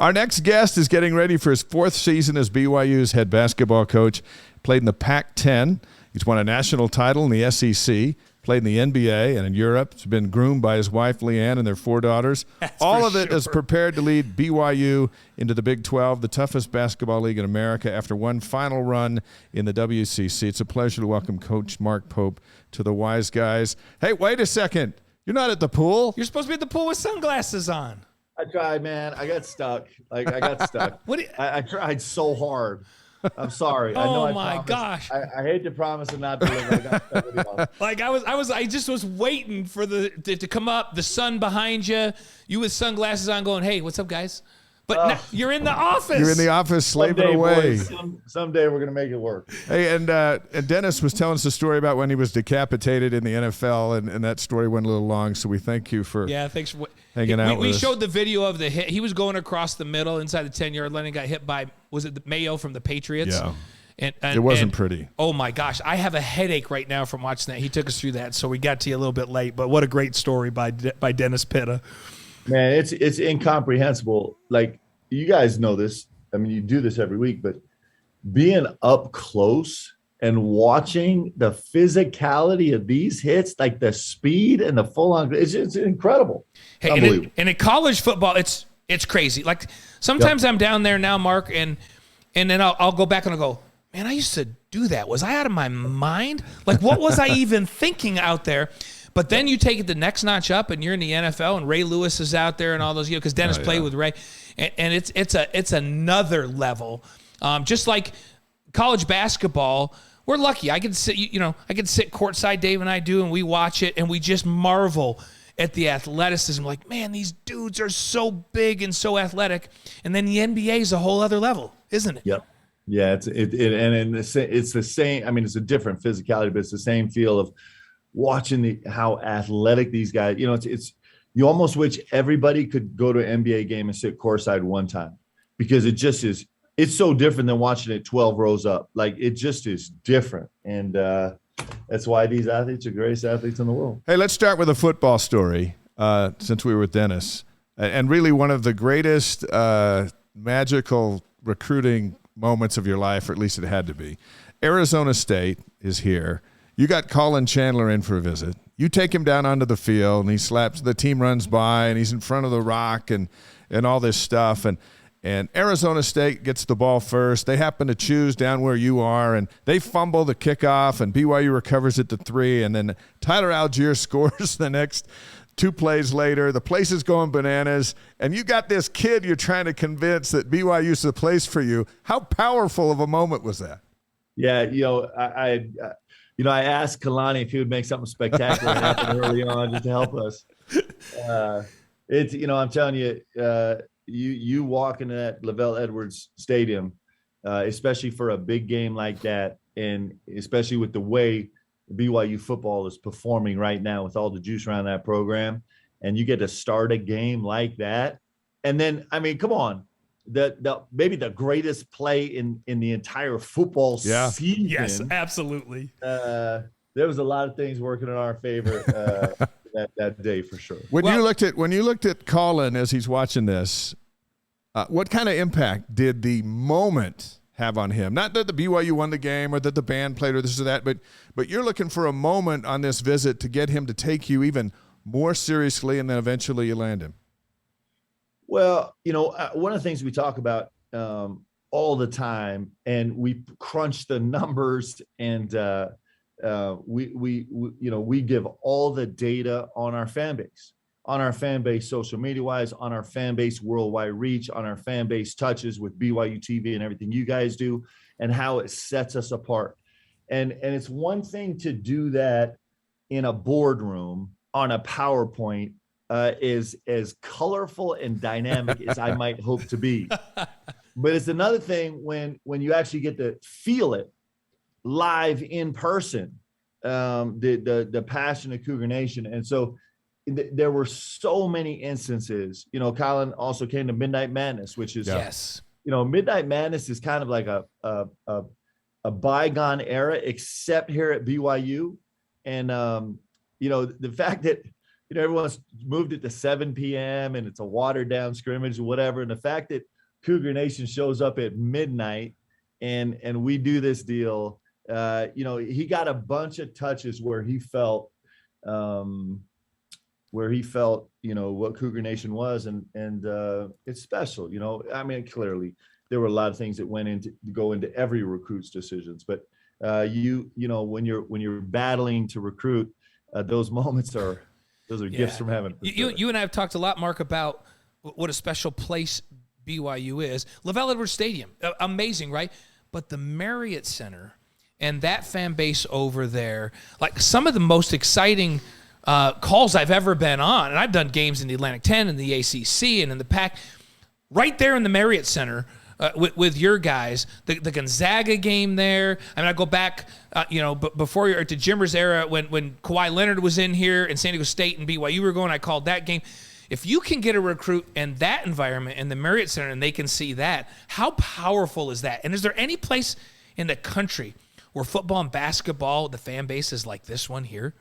Our next guest is getting ready for his 4th season as BYU's head basketball coach. Played in the Pac-10. He's won a national title in the SEC. Played in the NBA and in Europe. He's been groomed by his wife, LeeAnn, and their 4 daughters. All of it is prepared to lead BYU into the Big 12, the toughest basketball league in America, after one final run in the WCC. It's a pleasure to welcome Coach Mark Pope to the Wise Guys. Hey, wait a second. You're not at the pool. You're supposed to be at the pool with sunglasses on. I tried, man. I got stuck. I got stuck. I tried so hard. I'm sorry. Oh my gosh! I hate to promise and not deliver. I got stuck with you. Like I just was waiting for to come up. The sun behind you. You with sunglasses on, going, "Hey, what's up, guys?" But now, you're in the office. You're in the office slaving away. Boys, someday we're gonna make it work. Hey, and Dennis was telling us a story about when he was decapitated in the NFL, and that story went a little long. So we thank you for thanks for hanging out with us. We showed the video of the hit. He was going across the middle inside the 10-yard line and got hit by, was it the Mayo from the Patriots? Yeah. And it wasn't pretty. Oh my gosh, I have a headache right now from watching that. He took us through that, so we got to you a little bit late. But what a great story by Dennis Pitta. Man, it's incomprehensible. Like, you guys know this. I mean, you do this every week, but being up close and watching the physicality of these hits, like the speed and the full-on, it's incredible. Hey, unbelievable. And in college football, it's crazy. Like, sometimes I'm down there now, Mark, and then I'll go back and I'll go, man, I used to do that. Was I out of my mind? Like, what was I even thinking out there? But then you take it the next notch up, and you're in the NFL, and Ray Lewis is out there, and all those, because Dennis played with Ray, and it's another level. Just like college basketball, we're lucky. I can sit courtside, Dave and I do, and we watch it, and we just marvel at the athleticism. Like, man, these dudes are so big and so athletic. And then the NBA is a whole other level, isn't it? Yep. Yeah, it's the same. I mean, it's a different physicality, but it's the same feel of watching how athletic these guys. It's you almost wish everybody could go to an NBA game and sit courtside one time, because it just is. It's so different than watching it 12 rows up. Like, it just is different, and that's why these athletes are the greatest athletes in the world. Hey, let's start with a football story. Since we were with Dennis, and really one of the greatest magical recruiting moments of your life, or at least it had to be. Arizona State is here. You got Colin Chandler in for a visit. You take him down onto the field, and he slaps. The team runs by, and he's in front of the rock, and all this stuff. And Arizona State gets the ball first. They happen to choose down where you are, and they fumble the kickoff, and BYU recovers it to 3, and then Tyler Algier scores the next 2 plays later. The place is going bananas, and you got this kid you're trying to convince that BYU is the place for you. How powerful of a moment was that? Yeah, I asked Kalani if he would make something spectacular happen early on just to help us. I'm telling you, you walk into that Lavelle Edwards Stadium, especially for a big game like that, and especially with the way BYU football is performing right now with all the juice around that program, and you get to start a game like that. And then, I mean, come on. Maybe the greatest play in the entire football season. Yes, absolutely. There was a lot of things working in our favor that day, for sure. When you looked at Colin as he's watching this, what kind of impact did the moment have on him? Not that the BYU won the game or that the band played or this or that, but you're looking for a moment on this visit to get him to take you even more seriously, and then eventually you land him. Well, one of the things we talk about all the time, and we crunch the numbers, and we give all the data on our fan base, social media wise, on our fan base worldwide reach, on our fan base touches with BYU TV and everything you guys do, and how it sets us apart. And it's one thing to do that in a boardroom on a PowerPoint. Is as colorful and dynamic as I might hope to be. But it's another thing when you actually get to feel it live in person, the passion of Cougar Nation. And so there were so many instances. Colin also came to Midnight Madness, which is, Midnight Madness is kind of like a bygone era, except here at BYU. And, the fact that everyone's moved it to 7 p.m. and it's a watered down scrimmage or whatever. And the fact that Cougar Nation shows up at midnight and we do this deal, he got a bunch of touches where he felt, what Cougar Nation was. And it's special, I mean, clearly there were a lot of things that go into every recruit's decisions, but when you're battling to recruit, those moments those are gifts from heaven. You and I have talked a lot, Mark, about what a special place BYU is. LaVell Edwards Stadium, amazing, right? But the Marriott Center and that fan base over there, like some of the most exciting calls I've ever been on, and I've done games in the Atlantic 10 and the ACC and in the Pac, right there in the Marriott Center with your guys, the Gonzaga game there. I mean, I go back, before to Jimmer's era when Kawhi Leonard was in here and San Diego State and BYU were going, I called that game. If you can get a recruit in that environment in the Marriott Center and they can see that, how powerful is that? And is there any place in the country where football and basketball, the fan base is like this one here?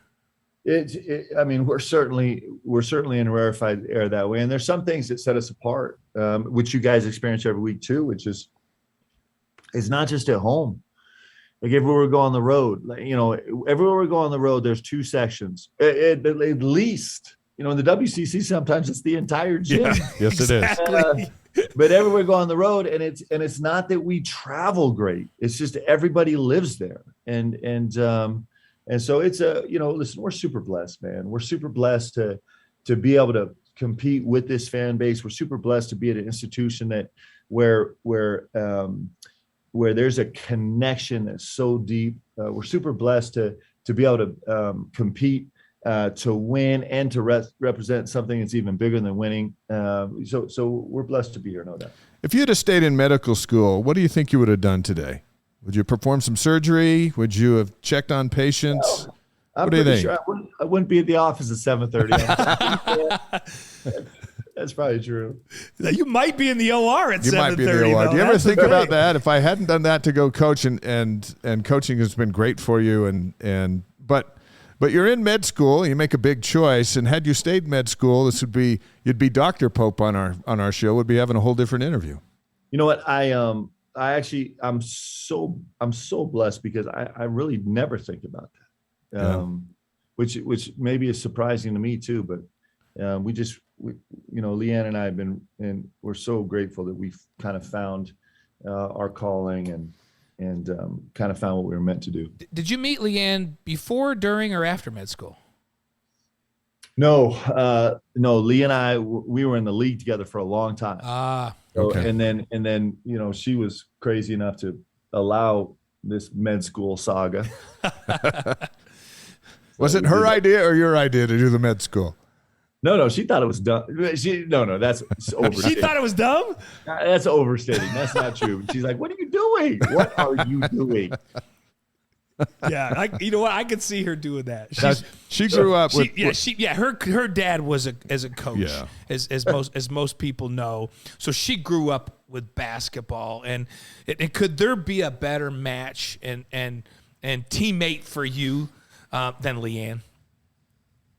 I mean, we're certainly in a rarefied era that way. And there's some things that set us apart, which you guys experience every week too, which is it's not just at home. Like everywhere we go on the road, everywhere we go on the road, there's two sections at least. In the WCC, sometimes it's the entire gym. Yeah. Yes, exactly. it is. But everywhere we go on the road, and it's not that we travel great. It's just everybody lives there, and so it's listen, we're super blessed, man. We're super blessed to be able to compete with this fan base. We're super blessed to be at an institution that where there's a connection that's so deep. We're super blessed to be able to compete. To win and to represent something that's even bigger than winning. So we're blessed to be here, no doubt. If you had stayed in medical school, what do you think you would have done today? Would you perform some surgery? Would you have checked on patients? Well, I'm what do you pretty think? sure I wouldn't be at the office at 7:30. That's probably true. You might be in the OR at 7:30. You might be in the OR. Do you ever think about that? If I hadn't done that to go coach, and coaching has been great for you, but you're in med school, you make a big choice, and had you stayed in med school, you'd be Dr. Pope on our show, would be having a whole different interview. You know what? I'm so blessed because I really never think about that. Which maybe is surprising to me too, but LeeAnn and I have been, and we're so grateful that we've kind of found our calling and kind of found what we were meant to do. Did you meet LeeAnn before, during, or after med school? No. Lee and I, we were in the league together for a long time. Okay. And then, she was crazy enough to allow this med school saga. Was it her idea or your idea to do the med school? No, she thought it was dumb. That's overstating. She thought it was dumb? That's overstating. That's not true. She's like, what are you doing? What are you doing? Yeah, you know what? I could see her doing that. She grew up with her dad was as a coach, as most people know. So she grew up with basketball, and could there be a better match and teammate for you than LeeAnn?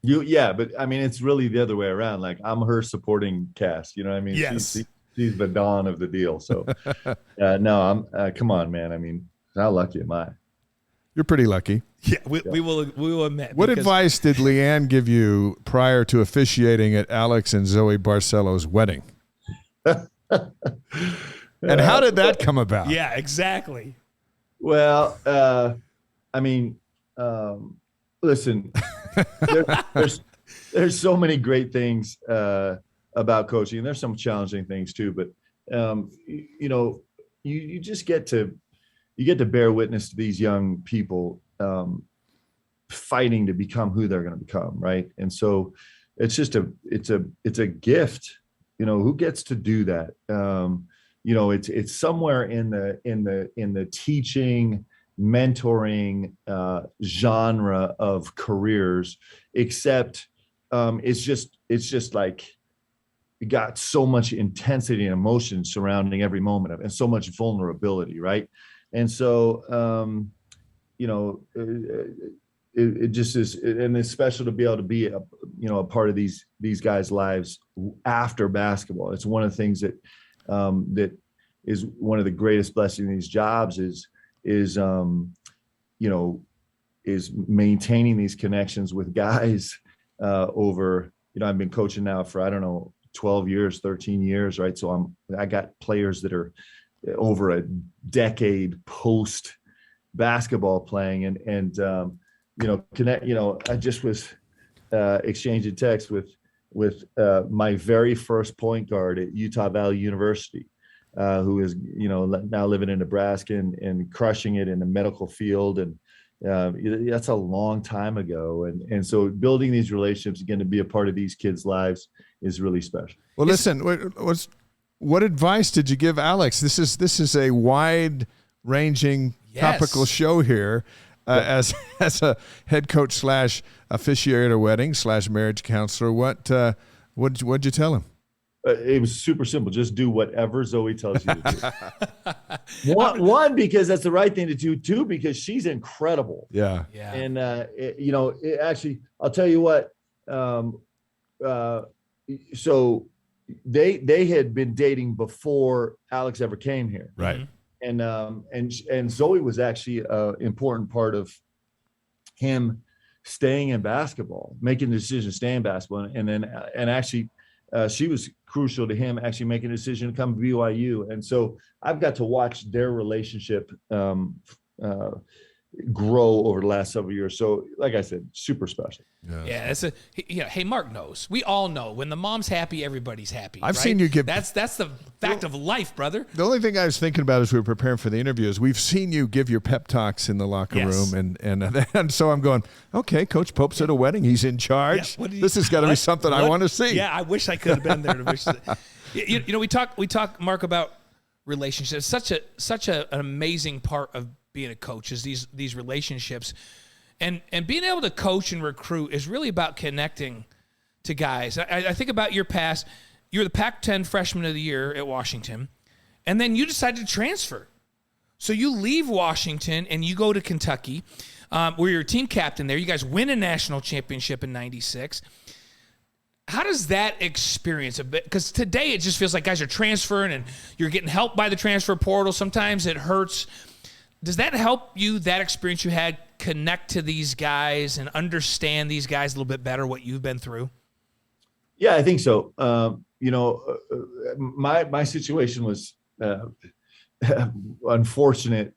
But I mean, it's really the other way around. Like I'm her supporting cast, you know what I mean? Yes. She's the dawn of the deal. So no, I'm come on, man. I mean, how lucky am I? You're pretty lucky. Yeah, we will admit. What advice did LeeAnn give you prior to officiating at Alex and Zoe Barcelo's wedding? And how did that come about? Yeah, exactly. Well, listen, there's so many great things about coaching, and there's some challenging things too. But you just get to bear witness to these young people fighting to become who they're going to become, right? And so it's just it's a gift. Who gets to do that? It's somewhere in the teaching, mentoring genre of careers, except it's just like you got so much intensity and emotion surrounding every moment of, and so much vulnerability, right? And so it just is, and it's special to be able to be a part of these guys' lives after basketball. It's one of the things that that is one of the greatest blessings in these jobs is maintaining these connections with guys over, I've been coaching now for, I don't know, 12 years, 13 years, right? So I got players that are over a decade post basketball playing, and connect. I just was exchanging texts with my very first point guard at Utah Valley University, who is now living in Nebraska and crushing it in the medical field, and that's a long time ago, and so building these relationships again to be a part of these kids' lives is really special. Well, listen, what advice did you give Alex? This is a wide-ranging topical show here. As a head coach / officiator wedding / marriage counselor, what'd you tell him? It was super simple. Just do whatever Zoe tells you to do. One, because that's the right thing to do. Two, because she's incredible. Yeah. And actually, I'll tell you what. So they had been dating before Alex ever came here. Right. And Zoe was actually an important part of him staying in basketball, making the decision to stay in basketball, and actually she was crucial to him actually making a decision to come to BYU. And so I've got to watch their relationship grow over the last several years. So like I said, super special. Yeah. Hey, Mark knows. We all know when the mom's happy, everybody's happy. I've seen you give. That's the fact of life, brother. The only thing I was thinking about as we were preparing for the interview is we've seen you give your pep talks in the locker room, and so I'm going, okay, Coach Pope's at a wedding. He's in charge. Yeah, this has got to be something I want to see. Yeah, I wish I could have been there. We talk, Mark, about relationships. Such an amazing part of being a coach is these relationships, and being able to coach and recruit is really about connecting to guys. I think about your past. You're the Pac-10 Freshman of the Year at Washington, and then you decided to transfer. So you leave Washington and you go to Kentucky, where you're a team captain there. You guys win a national championship in '96. How does that experience a bit? Because today it just feels like guys are transferring and you're getting helped by the transfer portal. Sometimes it hurts. Does that help you, that experience you had, connect to these guys and understand these guys a little bit better, what you've been through? Yeah, I think so. My situation was unfortunate.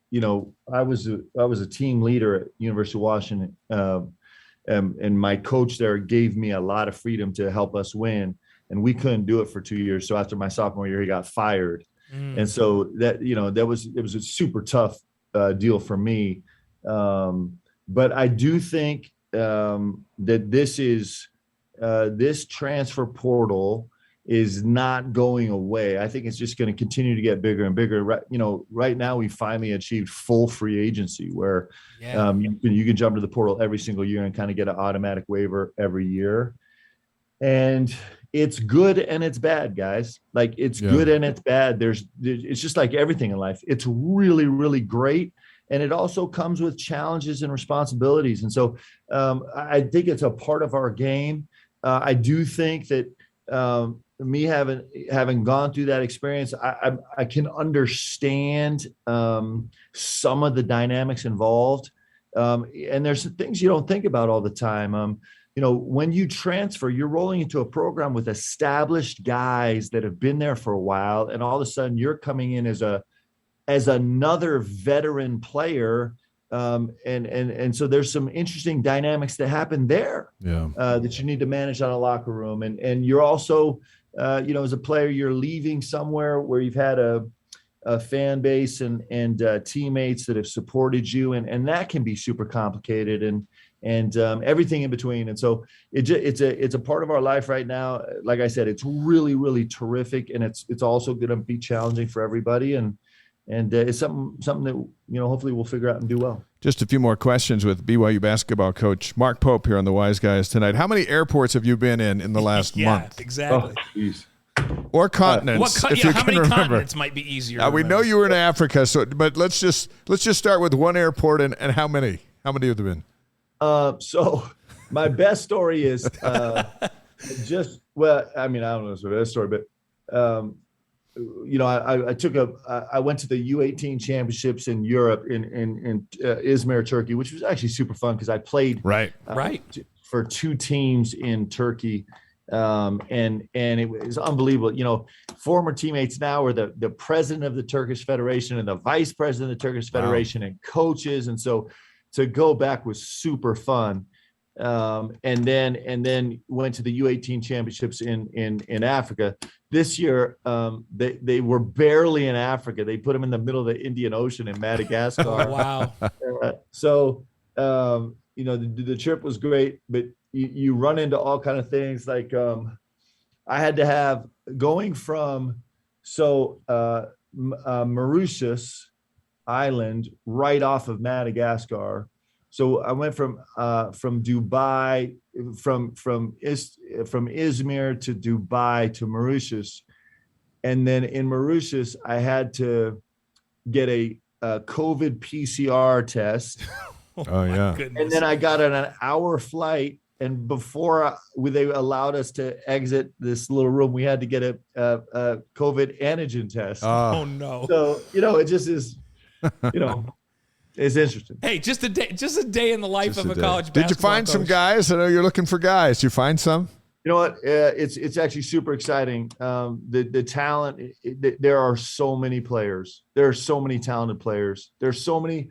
I was a team leader at University of Washington, and my coach there gave me a lot of freedom to help us win, and we couldn't do it for 2 years. So after my sophomore year, he got fired, and so it was a super tough deal for me. But I do think that this transfer portal is not going away. I think it's just going to continue to get bigger and bigger. Right now we finally achieved full free agency where you can jump to the portal every single year and kind of get an automatic waiver every year. And it's good and it's bad, guys. Like it's good and it's bad. It's just like everything in life. It's really, really great. And it also comes with challenges and responsibilities. And so I think it's a part of our game. I do think that me having gone through that experience, I can understand some of the dynamics involved. And there's things you don't think about all the time. When you transfer, you're rolling into a program with established guys that have been there for a while, and all of a sudden you're coming in as another veteran player. And so there's some interesting dynamics that happen there that you need to manage on a locker room. And you're also, as a player, you're leaving somewhere where you've had a fan base and teammates that have supported you. And that can be super complicated and everything in between. And so it's a part of our life right now. Like I said, it's really, really terrific. And it's also going to be challenging for everybody. And it's something that, hopefully we'll figure out and do well. Just a few more questions with BYU basketball coach Mark Pope here on the Wise Guys tonight. How many airports have you been in the last month? Exactly. Or continents, how many continents might be easier? We know you were in Africa, but let's just start with one airport and how many? How many have there been? So my best story is I mean, I don't know if it's the best story, but I went to the U18 championships in Europe in Izmir, Turkey, which was actually super fun because I played Right. for two teams in Turkey. And it was unbelievable. Former teammates now are the president of the Turkish Federation and the vice president of the Turkish Federation and coaches. And so to go back was super fun. And then went to the U18 championships in Africa. This year, they were barely in Africa. They put them in the middle of the Indian Ocean in Madagascar. Wow. The trip was great, but you run into all kind of things. Like I had to have going from Mauritius Island right off of Madagascar. So I went from Dubai, from Izmir to Dubai to Mauritius, and then in Mauritius I had to get a COVID PCR test. Oh yeah. Goodness. And then I got on an hour flight, and before they allowed us to exit this little room, we had to get a COVID antigen test. Oh no! So it just is, it's interesting. Hey, just a day in the life of a college basketball Did you find coach. some guys? I know you're looking for guys. Did you find some? You know what? It's actually super exciting. The talent. There are so many players. There are so many talented players. There's so many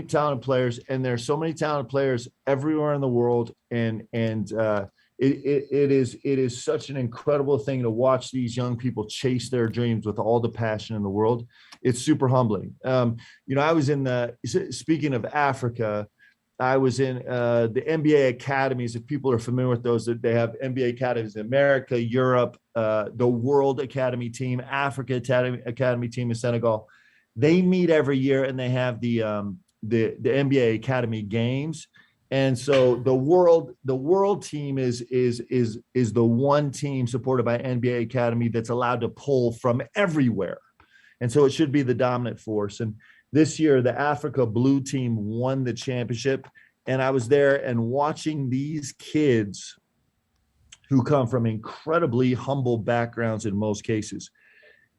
talented players, and there's so many talented players everywhere in the world. And it is such an incredible thing to watch these young people chase their dreams with all the passion in the world. It's super humbling. I was speaking of Africa, I was in the NBA academies. If people are familiar with those, they have NBA academies in America, Europe, the World Academy team, Africa Academy team in Senegal. They meet every year, and they have the NBA Academy games. And so the world team is the one team supported by NBA Academy that's allowed to pull from everywhere. And so it should be the dominant force. And this year, the Africa Blue team won the championship. And I was there and watching these kids who come from incredibly humble backgrounds in most cases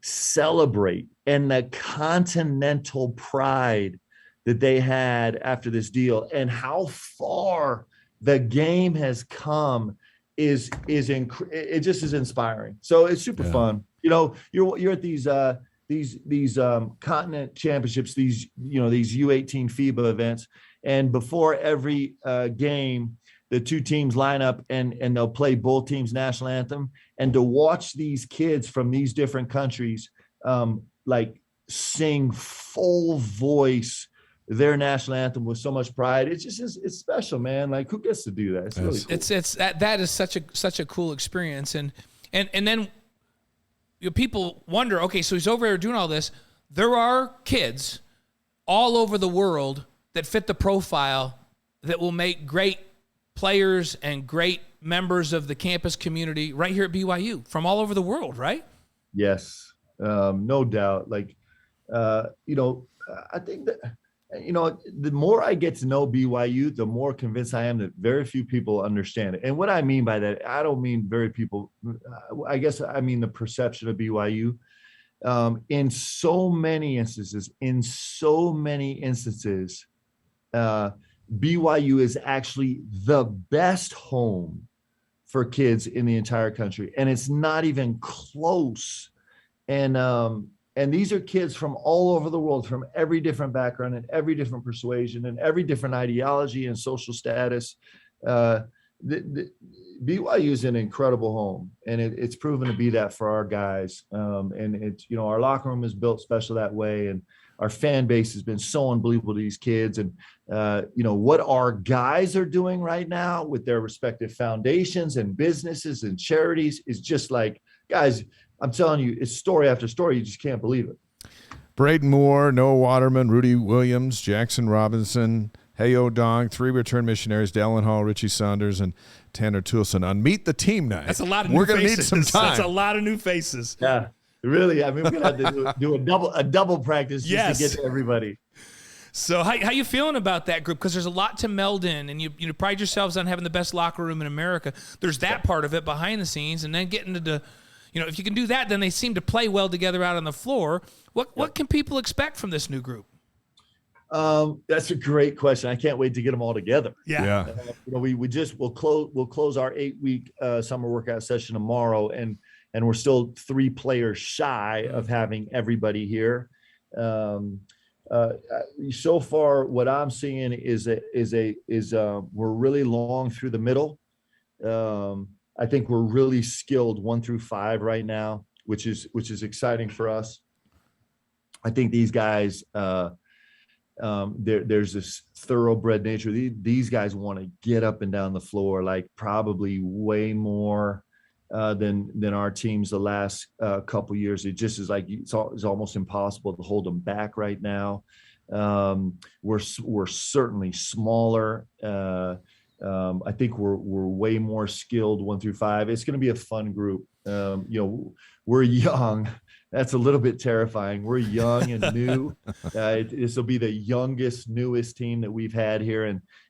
celebrate, and the continental pride that they had after this deal and how far the game has come it just is inspiring. So it's super fun. You're at these continent championships, these U18 FIBA events, and before every game, the two teams line up and they'll play both teams' national anthem. And to watch these kids from these different countries sing full voice their national anthem with so much pride, it's special, man. Like, who gets to do that? It's really cool. That is such a cool experience. And then people wonder, okay, so he's over there doing all this. There are kids all over the world that fit the profile that will make great players and great members of the campus community right here at BYU from all over the world, right? Yes, no doubt. I think that, the more I get to know BYU, the more convinced I am that very few people understand it. And what I mean by that, I don't mean very people. I guess I mean the perception of BYU. In so many instances, BYU is actually the best home for kids in the entire country, and it's not even close. And these are kids from all over the world, from every different background and every different persuasion and every different ideology and social status. BYU is an incredible home, and it's proven to be that for our guys. And it's, our locker room is built special that way, and our fan base has been so unbelievable to these kids. And what our guys are doing right now with their respective foundations and businesses and charities is just like, guys, I'm telling you, it's story after story. You just can't believe it. Braden Moore, Noah Waterman, Rudy Williams, Jackson Robinson, Heyo Dong, 3 return missionaries, Dallin Hall, Richie Saunders, and Tanner Toulson on Meet the Team night. That's a lot of new faces. We're going to need some time. That's a lot of new faces. Yeah, really. I mean, we're going to have to do a double practice just to get to everybody. So how you feeling about that group? Because there's a lot to meld in, and you pride yourselves on having the best locker room in America. There's that part of it behind the scenes, and then getting to the, if you can do that, then they seem to play well together out on the floor. What can people expect from this new group? That's a great question. I can't wait to get them all together. Yeah. We'll close our 8-week summer workout session tomorrow, and we're still 3 players shy of having everybody here. So far, what I'm seeing is we're really long through the middle. I think we're really skilled 1 through 5 right now, which is exciting for us. I think these guys, there's this thoroughbred nature. These guys want to get up and down the floor, like probably way more than our teams the last couple years. It just is like it's almost impossible to hold them back right now. We're certainly smaller. I think we're way more skilled 1 through 5. It's going to be a fun group. We're young. That's a little bit terrifying. We're young and new. This will be the youngest, newest team that we've had here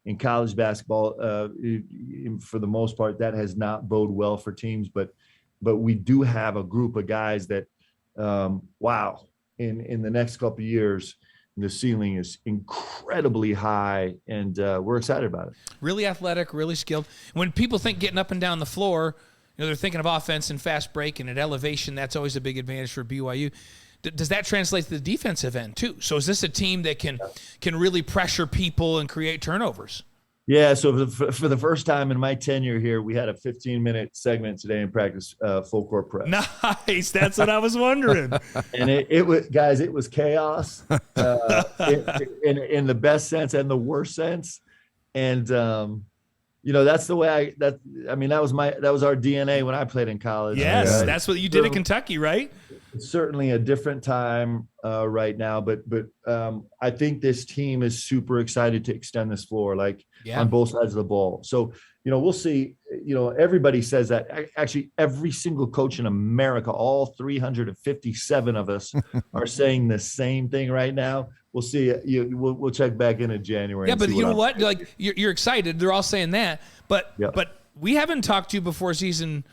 in college basketball. For the most part, that has not bode well for teams, but we do have a group of guys that, in the next couple of years, the ceiling is incredibly high, and we're excited about it. Really athletic, really skilled. When people think getting up and down the floor, they're thinking of offense and fast break, and at elevation, that's always a big advantage for BYU. Does that translate to the defensive end too? So is this a team that can really pressure people and create turnovers? Yeah, so for the first time in my tenure here, we had a 15-minute segment today in practice, full court press. Nice, that's what I was wondering. And it was chaos in the best sense and the worst sense. And that's the way that was our DNA when I played in college. Yes, that's what you did at Kentucky, right? It's certainly a different time right now, but I think this team is super excited to extend this floor, on both sides of the ball. So, we'll see. Everybody says that. Actually, every single coach in America, all 357 of us, are saying the same thing right now. We'll see. We'll check back in January. Yeah, but you know what? Like you're excited. They're all saying that, but we haven't talked to you before season.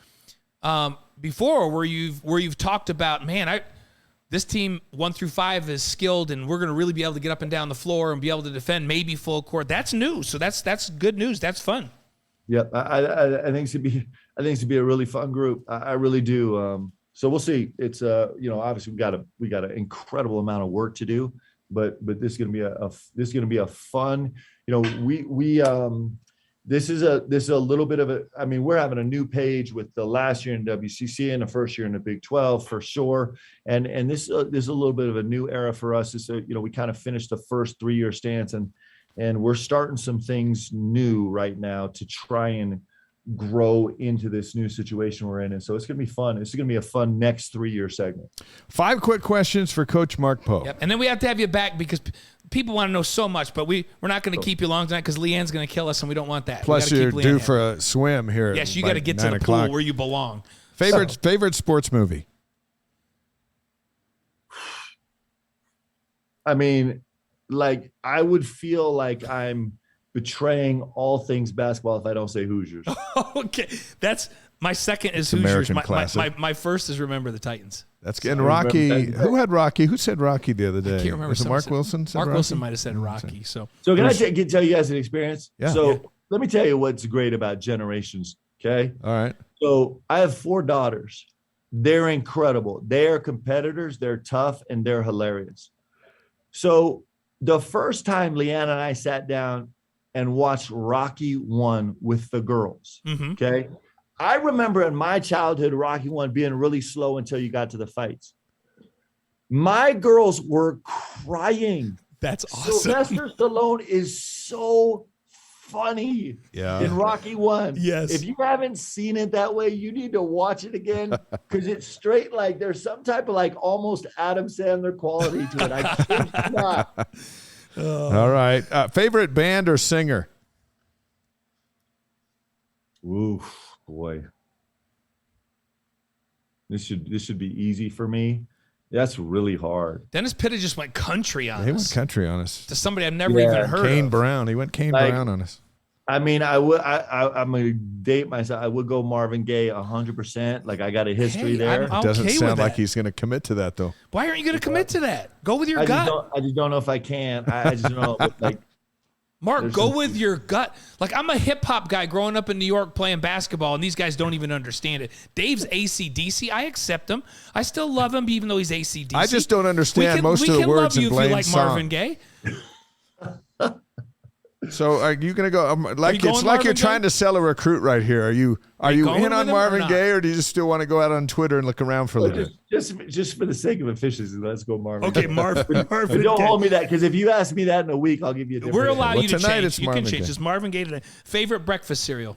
Before where you've talked about, man, this team 1 through 5 is skilled, and we're going to really be able to get up and down the floor and be able to defend maybe full court. That's new, so that's good news. That's fun. Yep, I think it's to be a really fun group. I really do. So we'll see. It's obviously we got an incredible amount of work to do, but this is going to be a fun. This is a little bit of we're having a new page with the last year in WCC and the first year in the Big 12 for sure. And this is a little bit of a new era for us. We kind of finished the first 3-year stance and we're starting some things new right now to try and grow into this new situation we're in. And so it's going to be fun. It's going to be a fun next 3-year segment. 5 quick questions for Coach Mark Pope. Yep. And then we have to have you back because people want to know so much, but we're not going to keep you long tonight because LeeAnn's going to kill us, and we don't want that. Plus, you're due for a swim here. Yes, you got to get to the pool where you belong. Favorite sports movie? I would feel like I'm betraying all things basketball if I don't say Hoosiers. Okay, that's my second is it's Hoosiers. American My first is Remember the Titans. That's getting Rocky. Who had Rocky? Who said Rocky the other day? I can't remember. Was it Mark Wilson? Mark Wilson might have said Rocky. So can I tell you guys an experience? Yeah. So let me tell you what's great about generations. Okay. All right. So I have 4 daughters. They're incredible. They are competitors. They're tough and they're hilarious. So the first time LeeAnn and I sat down and watched Rocky 1 with the girls. Mm-hmm. Okay. I remember in my childhood, Rocky 1 being really slow until you got to the fights. My girls were crying. That's awesome. Sylvester Stallone is so funny in Rocky 1. Yes. If you haven't seen it that way, you need to watch it again because it's straight like there's some type of almost Adam Sandler quality to it. I kid you not. All right. Favorite band or singer? Ooh, boy. This should be easy for me. That's really hard. Dennis Pitta just went country on He us. went country on us. To somebody I've never even heard Kane of. Brown. He went Kane Like, Brown on us. I mean, I'm gonna date myself. I would go Marvin Gaye 100%. Like I got a history there. I'm It doesn't okay sound with like that. he's going to commit to that, though. Why aren't you going to commit to that? Go with your gut. I just don't know if I can. I just don't know. Like, Mark, go with your gut. Like, I'm a hip-hop guy growing up in New York playing basketball, and these guys don't even understand it. Dave's AC/DC. I accept him. I still love him, even though he's AC/DC. I just don't understand most of the words in We can love you if you Blaine's like song. Marvin Gaye. So are you going to go? Like going it's like you're Marvin trying Gaye? to sell a recruit right here. Are you going in on with him or Marvin not? Gaye, or do you just still want to go out on Twitter and look around for a little bit? just for the sake of efficiency, let's go Marvin. Okay, Marvin But don't Gaye. hold me that, because if you ask me that in a week, I'll give you a different We're answer. allowing Well, you to tonight change. it's You Marvin can change. Gaye. It's Marvin Gaye today. Favorite breakfast cereal?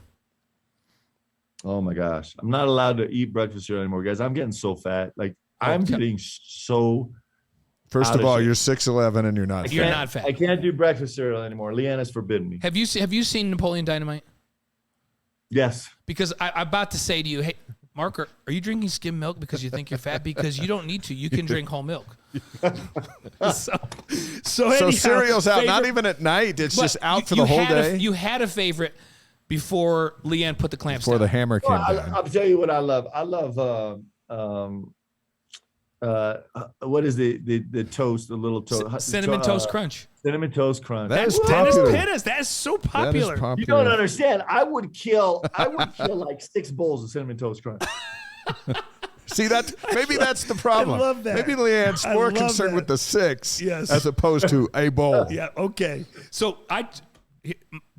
Oh my gosh, I'm not allowed to eat breakfast cereal anymore, guys. I'm getting so fat. Like I'm getting so. First out of all, shape. you're 6'11" and you're not. You're fat. not fat. I can't do breakfast cereal anymore. LeeAnn has forbidden me. Have you seen Napoleon Dynamite? Yes. Because I'm about to say to you, hey, Mark, are you drinking skim milk because you think you're fat? Because you don't need to. You can drink whole milk. so anyhow, cereal's out, not favorite- even at night. It's but just out for you the whole had day. you had a favorite before LeeAnn put the clamps Before down. the hammer came Well, down. I'll tell you what I love. I love what is the toast, the little toast? Cinnamon Toast Crunch. Cinnamon Toast Crunch. That is Dennis popular. Pittas. That is so That is popular. You popular. don't understand. I would kill like 6 bowls of Cinnamon Toast Crunch. See that? Maybe that's the problem. I love that. Maybe LeeAnn's I more love concerned that. with the 6 Yes. as opposed to a bowl. Yeah, okay. So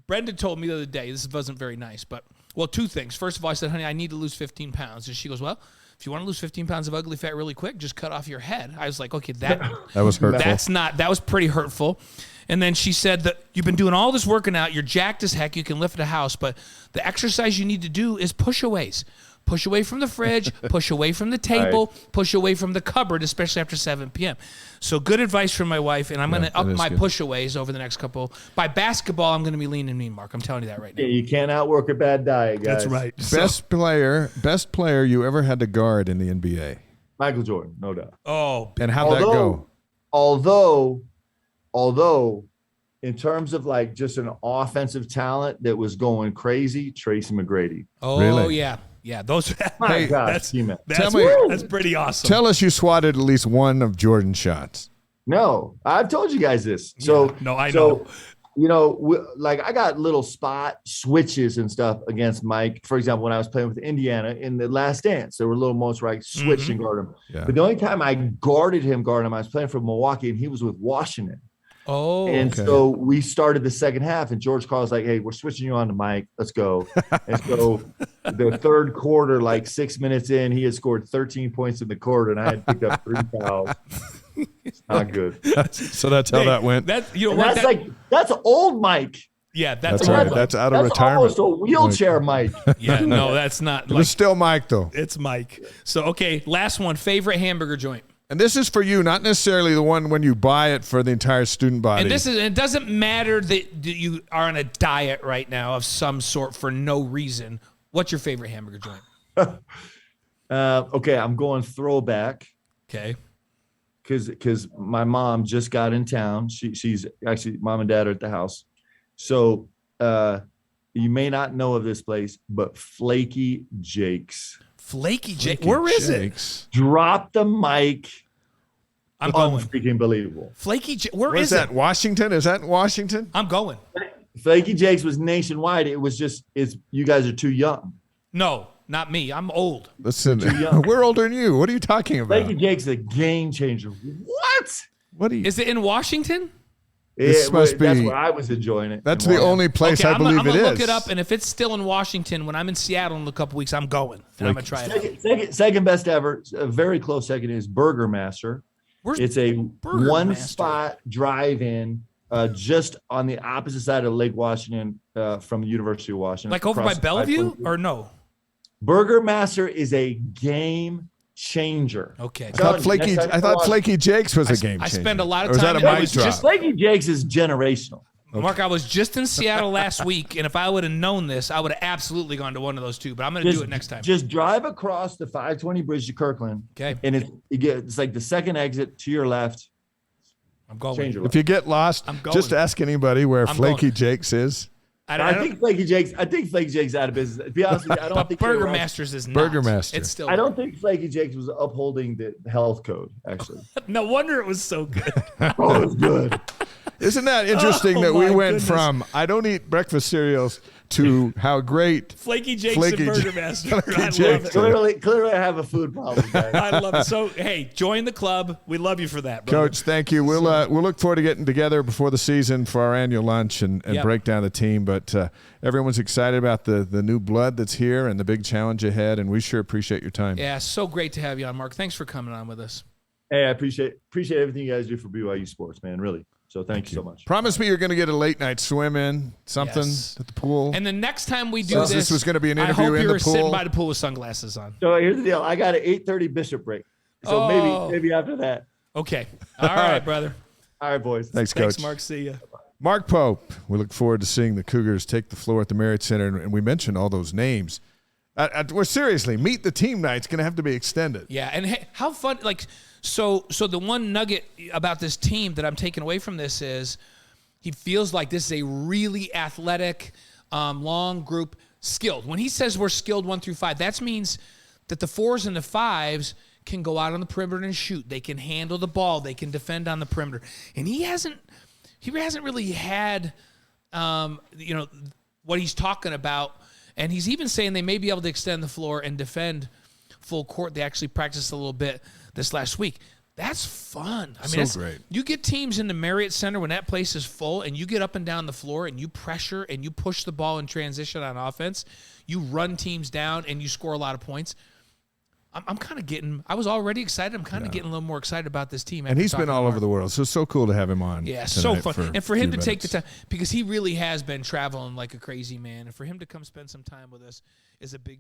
Brenda told me the other day, this wasn't very nice, but, well, 2 things. First of all, I said, honey, I need to lose 15 pounds. And she goes, well, if you want to lose 15 pounds of ugly fat really quick, just cut off your head. I was like, okay, That was hurtful. that was pretty hurtful. And then she said that you've been doing all this working out. You're jacked as heck. You can lift a house, but the exercise you need to do is push-aways. Push away from the fridge, push away from the table, push away from the cupboard, especially after 7 p.m. So good advice from my wife, and I'm going to up my push-aways over the next couple. By basketball, I'm going to be lean and mean, Mark. I'm telling you that right now. Yeah, you can't outwork a bad diet, guys. That's right. Best player you ever had to guard in the NBA. Michael Jordan, no doubt. Oh, And how'd that go? Although, in terms of like just an offensive talent that was going crazy, Tracy McGrady. oh Really? yeah. Yeah, those My Hey, gosh, that's T-Man. that's pretty awesome. Tell us you swatted at least one of Jordan's shots. No, I've told you guys this. So Yeah, no, I know. You know, like I got little spot switches and stuff against Mike. For example, when I was playing with Indiana in the Last Dance, there were little moments where I switched and guarded him. Yeah. But the only time I guarded him, I was playing for Milwaukee, and he was with Washington. Oh, And okay. so we started the second half, and George Carl's like, hey, we're switching you on to Mike. Let's go. And so the third quarter, like 6 minutes in, he had scored 13 points in the quarter, and I had picked up 3 fouls. It's not good. So that's how that went. That you know And what? that's old Mike. Yeah, that's That's right. right. That's out of That's retirement. almost a wheelchair Mike. Yeah, no, that's not. It was Like, still Mike, though. it's Mike. So okay, last one. Favorite hamburger joint. And this is for you, not necessarily the one when you buy it for the entire student body. And it doesn't matter that you are on a diet right now of some sort for no reason. What's your favorite hamburger joint? Okay, I'm going throwback Okay. because my mom just got in town. She's actually, mom and dad are at the house. So you may not know of this place, but Flaky Jake's. Flaky Jake. Where is it? Jakes. Drop the mic. I'm going. Unfreaking believable. Flaky Jake. Where Where's is that? it? Washington? Is that in Washington? I'm going. Flaky Jake's was nationwide. It was just, you guys are too young. No, not me. I'm old. Listen, young. we're older than you. What are you talking about? Flaky Jake's a game changer. What? What are you? Is it in Washington? This must That's be- where I was enjoying it. That's And the why- only place Okay, I believe I'm it gonna is. look it up, and if it's still in Washington, when I'm in Seattle in a couple weeks, I'm going. And I'm gonna try it out. Second best ever, a very close second is Burger Master. Where's It's a Burger one Master? spot drive-in, just on the opposite side of Lake Washington, from the University of Washington. like over by across Bellevue I-22. or no? Burger Master is a game changer. Okay. I thought Flaky Jake's was a game I changer. spend a lot of Or is time that a in- mic it's drop? just Flaky Jake's is generational. Mark, I was just in Seattle last week, and if I would have known this, I would have absolutely gone to one of those two. But I'm going to do it next time. Just drive across the 520 bridge to Kirkland. Okay. And it's like the second exit to your left. I'm going. If you get lost, just ask anybody where Flaky Jake's is. I think Flaky Jake's out of business. To be honest with you, I don't think Burger Masters is not. Burger Master. It's still. I don't think Flaky Jake's was upholding the health code, actually. No wonder it was so good. Oh, it was good. Isn't that interesting that we went from I don't eat breakfast cereals to how great Flaky Jake's and Burger Master. I love it. Clearly, I have a food problem, guys. I love it. So, hey, join the club. We love you for that, brother. Coach, thank you. We'll look forward to getting together before the season for our annual lunch and break down the team. But everyone's excited about the new blood that's here and the big challenge ahead, and we sure appreciate your time. Yeah, so great to have you on, Mark. Thanks for coming on with us. Hey, I appreciate everything you guys do for BYU sports, man. Really. So thank you so much. Promise me you're going to get a late night swim in, something at the pool. And the next time we do this was going to be an interview in the pool. I hope you're sitting by the pool with sunglasses on. So here's the deal. I got an 8:30 Bishop break. So maybe after that. Okay. All right, brother. All right, boys. Thanks, Coach. Thanks, Mark. See ya. Mark Pope. We look forward to seeing the Cougars take the floor at the Marriott Center. And we mentioned all those names. We're seriously, meet the team night's going to have to be extended. Yeah, and hey, how fun. So the one nugget about this team that I'm taking away from this is he feels like this is a really athletic, long group, skilled. When he says we're skilled 1 through 5, that means that the 4s and the 5s can go out on the perimeter and shoot. They can handle the ball. They can defend on the perimeter. And he hasn't really had, what he's talking about. And he's even saying they may be able to extend the floor and defend full court. They actually practiced a little bit this last week. That's fun. I mean, so great. You get teams in the Marriott Center when that place is full and you get up and down the floor and you pressure and you push the ball in transition on offense. You run teams down and you score a lot of points. I'm kind of getting – I was already excited. I'm kind of getting a little more excited about this team. And he's been all over the world, so it's so cool to have him on. Yeah, so fun. And for him to take the time – because he really has been traveling like a crazy man. And for him to come spend some time with us is a big